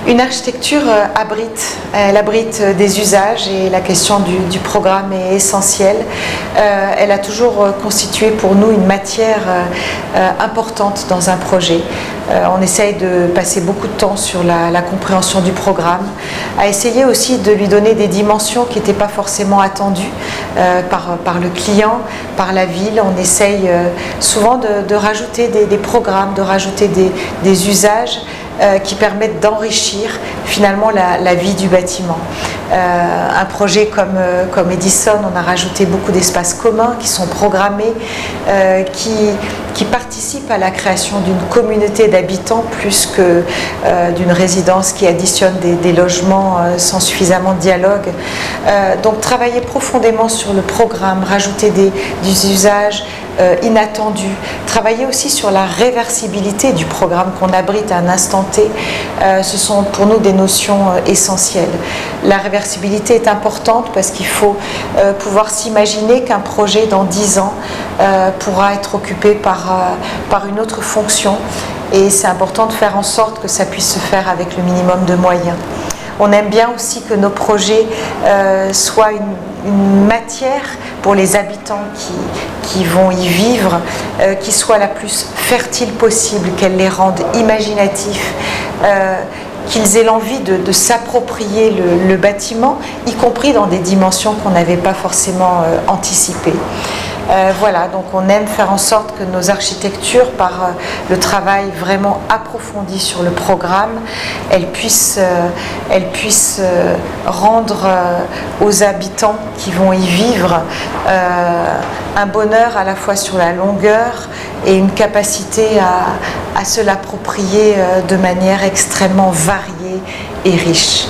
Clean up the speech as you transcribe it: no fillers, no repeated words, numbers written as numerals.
Une architecture elle abrite des usages et la question du programme est essentielle. Elle a toujours constitué pour nous une matière importante dans un projet. On essaye de passer beaucoup de temps sur la compréhension du programme, à essayer aussi de lui donner des dimensions qui n'étaient pas forcément attendues par le client, par la ville. On essaye souvent de rajouter des programmes, de rajouter des usages qui permettent d'enrichir finalement la vie du bâtiment. Un projet comme Edison, on a rajouté beaucoup d'espaces communs qui sont programmés, qui participent à la création d'une communauté d'habitants plus que d'une résidence qui additionne des logements sans suffisamment de dialogue. Donc travailler profondément sur le programme, rajouter des usages inattendus, travailler aussi sur la réversibilité du programme qu'on abrite à un instant T, ce sont pour nous des notions essentielles. La réversibilité est importante parce qu'il faut pouvoir s'imaginer qu'un projet dans 10 ans pourra être occupé par une autre fonction, et c'est important de faire en sorte que ça puisse se faire avec le minimum de moyens. On aime bien aussi que nos projets soient une matière pour les habitants qui vont y vivre, qui soit la plus fertile possible, qu'elle les rende imaginatifs, qu'ils aient l'envie de s'approprier le bâtiment, y compris dans des dimensions qu'on n'avait pas forcément anticipées. Voilà, donc on aime faire en sorte que nos architectures, par le travail vraiment approfondi sur le programme, elles puissent rendre aux habitants qui vont y vivre un bonheur à la fois sur la longueur et une capacité à se l'approprier de manière extrêmement variée et riche.